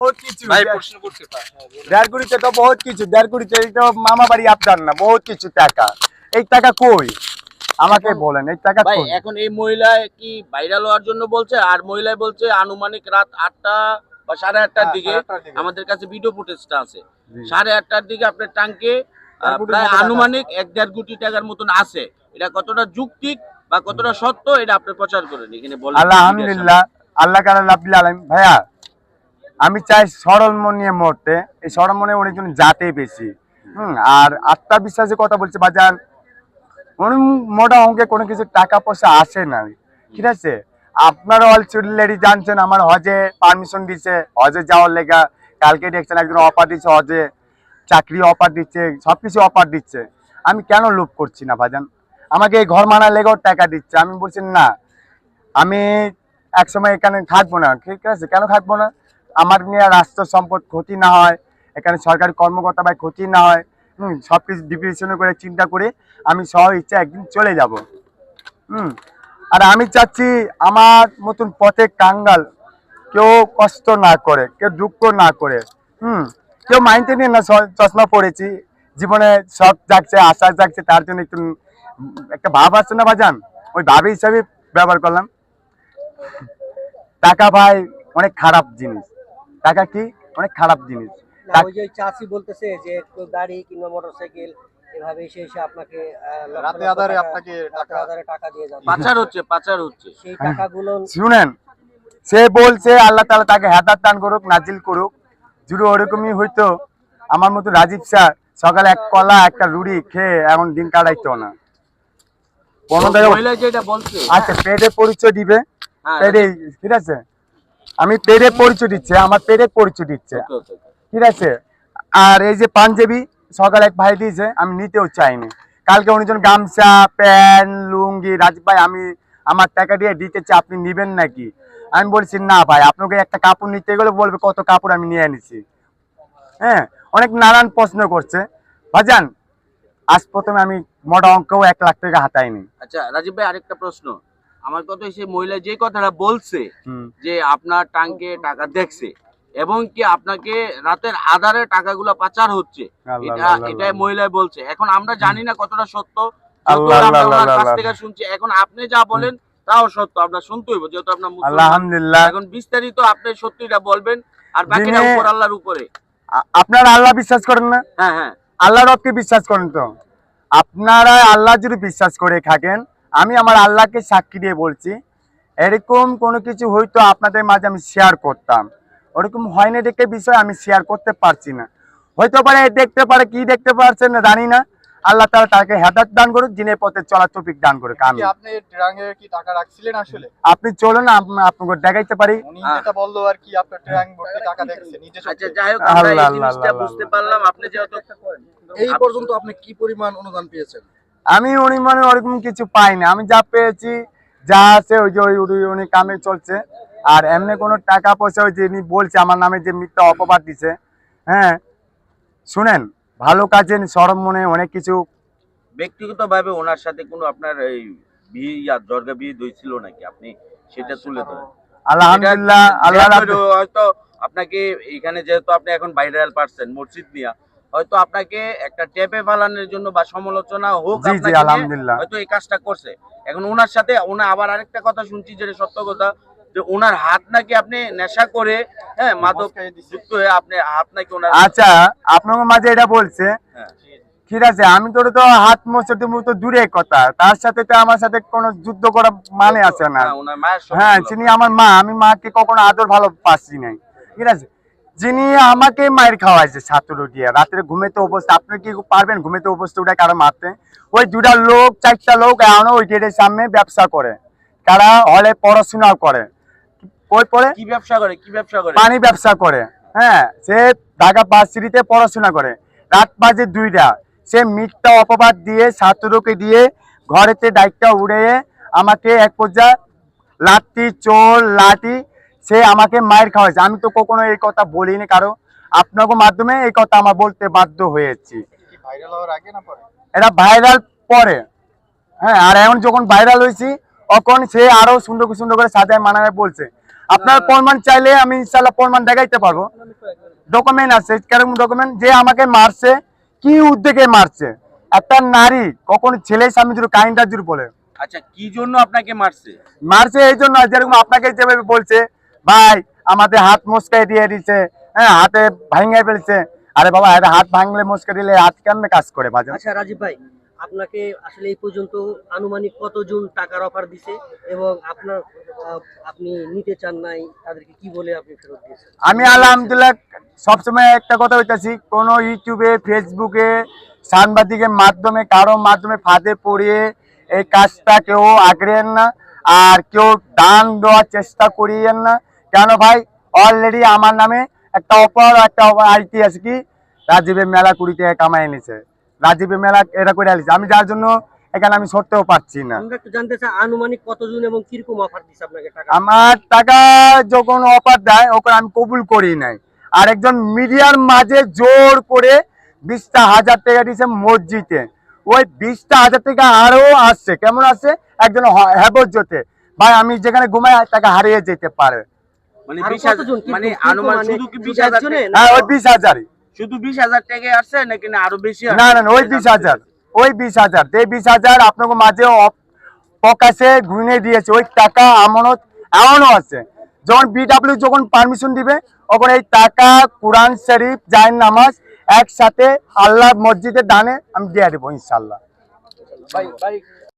बहुत কিছু ভাই প্রশ্ন করতে পারে দেড়গুড়িতে তো বহুত কিছু দেড়গুড়িতে তো মামা বাড়ি আপনার না বহুত কিছু টাকা এই টাকা কই আমাকে বলেন এই টাকা ভাই কই এখন এই মহিলা কি ভাইরাল হওয়ার জন্য বলছে, আর মহিলা বলছে আনুমানিক রাত 8টা বা 8:30টার দিকে আমাদের কাছে ভিডিও ফুটেজটা আছে। 8:30টার দিকে আপনার টাঙ্কে প্রায় আনুমানিক 1.5 কোটি টাকার মতন আছে। এটা কতটা যৌক্তিক বা কতটা সত্য এটা আপনি প্রচার করেন এখানে বলেন। আলহামদুলিল্লাহ আল্লাহ কারা রাব্বিল আলামিন ভাইয়া আমি চাই সরল মন নিয়ে মরতে এই সরল মনে অনেক জন জাতে বেশি আর আত্মবিশ্বাসের কথা বলছে বাজান মোটা অঙ্কে কোনো কিছু টাকা পয়সা আসে না ঠিক আছে আপনারা অলরেডি জানছেন আমার হজে পারমিশন দিচ্ছে হজে যাওয়ার লেগা কালকে দেখছেন একজন অফার দিচ্ছে হজে চাকরি অফার দিচ্ছে সবকিছু অফার দিচ্ছে আমি কেন লোভ করছি না ভাজান আমাকে এই ঘর মানা লেগেও টাকা দিচ্ছে আমি বলছি না আমি একসময় এখানে থাকবো না ঠিক আছে কেন থাকবো না আমার নিয়ে রাষ্ট্র সম্পদ ক্ষতি না হয় এখানে সরকারি কর্মকর্তা ভাই ক্ষতি না হয় সবকিছু ডিপ্রেশনে করে চিন্তা করে আমি সহ ইচ্ছা একদিন চলে যাব আর আমি চাচ্ছি আমার মতন পথে কাঙ্গাল কেউ কষ্ট না করে কেউ দুঃখ না করে কেউ মাইন্ডে নিয়ে না চশমা পড়েছি জীবনে সব জাগছে আশা জাগছে তার জন্য একটু একটা ভাব আসছে না বাজান ওই ভাবে হিসাবে ব্যবহার করলাম টাকা ভাই অনেক খারাপ জিনিস টাকা কি অনেক খারাপ জিনিস ওই যে চাচি বলতেছে যে একটু গাড়ি কিংবা মোটরসাইকেল এভাবে এসে আপনাকে রাতে আধারে আপনাকে টাকা দিয়ে যাবে পাচার হচ্ছে সেই টাকাগুলো শুনেন সে বলছে আল্লাহ তাআলা তাকে হেদায়েত দান করুক নাজিল করুক যদি ওরকমই হইতো আমার মতো রাজীব স্যার সকালে এক কলা একটা রুটি খেয়ে এখন দিন কাটাইতো না আচ্ছা পেটে পরিচয় দিবে পেটে ঠিক আছে আমি পেটে পরিচয় দিচ্ছে আমার পেটে পরিচয় দিচ্ছে ঠিক আছে আর এই যে পাঞ্জাবি সকালে এক ভাই দিয়েছে আমি নিতেও চাইনি কালকে উনিজন গামছা প্যান্ট লুঙ্গি রাজীব ভাই আমি আমার টাকা দিয়ে দিতে চাই আপনি নিবেন নাকি আমি বলছি না ভাই আপনাকে একটা কাপড় নিতে গেলে বলবে কত কাপড় আমি নিয়ে এনেছি হ্যাঁ অনেক নানান প্রশ্ন করছে ভাজান আজ প্রথমে আমি মোটা অঙ্কেও 1 লাখ টাকা হাতাইনি আচ্ছা রাজীব ভাই আরেকটা প্রশ্ন আমার কথা হচ্ছে মহিলা যে কথাটা বলছে যে আপনার টাঙ্কে টাকা দেখছে এবং কি আপনাকে রাতের আধারে টাকাগুলো পাচার হচ্ছে এটাই মহিলাই বলছে এখন আমরা জানি না কতটা সত্য কাছ থেকে শুনছি এখন আপনি যা বলেন তাও সত্য আমরা শুনতে হইব যেহেতু আপনার আলহামদুলিল্লাহ এখন বিস্তারিত আপনি সত্যিটা বলবেন আর বাকিটা উপর আল্লাহর উপরে আপনারা আল্লাহ বিশ্বাস করেন না হ্যাঁ আল্লাহ রবকে বিশ্বাস করেন তো আপনারা আল্লাহ যদি বিশ্বাস করে থাকেন আমি আমার আল্লাহকে সাক্ষী দিয়ে বলছি এরকম কোনো কিছু হয়তো আপনাদের মাঝে আমি শেয়ার করতাম ওরকম হয় না দেখে বিষয় আমি শেয়ার করতে পারছি না হয়তো পারে দেখতে পারে কি দেখতে পারছেন না জানি না আল্লাহ তাআলা তাকে হেদায়েত দান করুক জিনের পথে চলার তৌফিক দান করুক আমি আপনি ট্রাঙ্কে কি টাকা রাখছিলেন আসলে আপনি চলুন আপনাকে দেখাইতে পারি উনি যেটা বললো আর কি আপনার ট্রাঙ্ক ভর্তি টাকা দেখছে নিজে আচ্ছা যাই হোক আমরা এই জিনিসটা বুঝতে পারলাম আপনি যেহেতু এই পর্যন্ত আপনি কি পরিমাণ অনুদান পেয়েছেন আমি মানে ওরকম কিছু পাইনি আমি যা পেয়েছি যা আছে ওই যে উনি কামে চলছে আর এমনি কোনো টাকা পয়সা ওই যে বলছে আমার নামে যে মিথ্যা অপবাদ দিছে হ্যাঁ শুনেন ভালো কাজে সরম মনে অনেক কিছু ব্যক্তিগতভাবে ওনার সাথে কোনো আপনার এই বিয়ে দরগা বিয়ে হয়েছিল নাকি আপনি সেটা তুলে ধরেন আলহামদুলিল্লাহ আল্লাহ হয়তো আপনাকে এখানে যেহেতু আপনি এখন ভাইরাল পারছেন মসজিদ নিয়ে হয়তো আপনাকে একটা টেপে ফালানোর জন্য বা সমালোচনা হোক আলহামদুলিল্লাহ হয়তো এই কাজটা করছে এখন ওনার সাথে ওনা আবার আরেকটা কথা শুনছি যেটা সত্য কথা যে ওনার হাত নাকি আপনি নেশা করে হ্যাঁ মাদক যুক্ত হয়ে আপনি হাত নাকি ওনার আচ্ছা আপনার মাঝে এটা বলছে ঠিক আছে আমি তো হাত মোছতে মতো দূরে কথা তার সাথে তো আমার সাথে কোনো যুদ্ধ করা মানে আছে না হ্যাঁ যিনি আমার মা আমি মাকে কখনো আদর ভালো পাচ্ছি নাই ঠিক আছে যিনি আমাকে মায়ের খাওয়াইছে ছাত্র দিয়ে রাত্রে ঘুমেতে অবস্থা আপনি কি পারবেন ঘুমেতে অবস্থা উঠে কারো মারতে ওই 2টা লোক 4টা লোক এখনো ওই গেটের সামনে ব্যবসা করে কারা হলে পড়াশোনা করে ওই পরে কি ব্যবসা করে পানি ব্যবসা করে হ্যাঁ সে ঢাকা ভার্সিটিতে পড়াশোনা করে রাত বাজে 2টা সে মিথ্যা অপবাদ দিয়ে ছাত্রকে দিয়ে ঘরেতে ডাইকটা উড়ে আমাকে এক পর্যায়ে লাঠি সে আমাকে মায়ের খাওয়াইছে আমি তো কখনো এই কথা বলিনি কারো আপনাকে মাধ্যমে এই কথা আমার বলতে বাধ্য হয়েছি এটা ভাইরাল পরে হ্যাঁ আর এখন যখন ভাইরাল হয়েছি তখন সে আরো সুন্দর করে সাজায় মানায় বলছে আপনার প্রমাণ চাইলে আমি ইনশাল্লাহ প্রমাণ দেখাইতে পারবো। ডকুমেন্ট আছে, কেরকম ডকুমেন্ট, যে আমাকে মারছে কি উদ্যোগে মারছে। একটা নারী কখন ছেলে স্বামী যদি কাহিনীটা যদি বলে আচ্ছা, কি জন্য আপনাকে মারছে? মারছে এই জন্য, যেরকম আপনাকে যেভাবে বলছে ভাই আমাদের হাত মস্কাই দিয়ে দিছে, হ্যাঁ হাতে ভাঙে ফেলছে। আরে বাবা, এটা হাত ভাঙলে মস্কা দিলে হাত কেমনে কাজ করে বাজার? আচ্ছা রাজীব ভাই, আপনাকে আসলে এই পর্যন্ত আনুমানিক কতজন টাকার অফার দিছে এবং আপনি নিতে চান নাই, তাদেরকে কি বলে আপনি ফেরত দিয়েছেন? আমি আলহামদুলিল্লাহ সবসময় একটা কথা বলতেছি, কোনো ইউটিউবে ফেসবুকে সাংবাদিকের মাধ্যমে কারো মাধ্যমে ফাঁদে পড়িয়ে এই কাজটা কেউ আগ্রহেন না, আর কেউ দান দেওয়ার চেষ্টা করিয়েন না। কেন ভাই, অলরেডি আমার নামে একটা আইটি আছে কি, রাজীবের মেলা 20 টাকা কামাই এনেছে, রাজীবের মেলা এটা করে আনিছে। আমি যার জন্য এখানে আমি সরতেও পারছি না। আমরা একটু জানতে চাই আনুমানিক কতজন এবং কিরকম অফার দিছে আপনাকে টাকা? আমার টাকা যখন অফার দেয় ওখানে আমি কবুল করি নাই। আর একজন মিডিয়ার মাঝে জোর করে 20,000 টাকা দিয়েছে মসজিদে, ওই 20,000 টাকা আরো আসছে। কেমন আসছে? একজন হেবজ্জতে ভাই, আমি যেখানে ঘুমাই টাকা হারিয়ে যেতে পারে। মানে আর 20,000, কতজন? মানে কিন্তু আনুমান মানে শুধু কি শুধু 20,000 একজনে? টাকা? হ্যাঁ, ওই 20,000। শুধু 20,000 টাকা আসছে নাকি না আরো বেশি? না না না, ওই 20,000, ওই 20,000, এই 20,000 আপনাকে মাঝে প্রকাশে গুনে দিয়েছে। ওই টাকা আমানত এমনও আছে, যখন বিডব্লিউ যখন পারমিশন দিবে তখন এই টাকা কোরআন শরীফ জায়ের নামাজ একসাথে আল্লাহ মসজিদের দানে আমি দিয়ে দেবো ইনশাল্লাহ। ভাই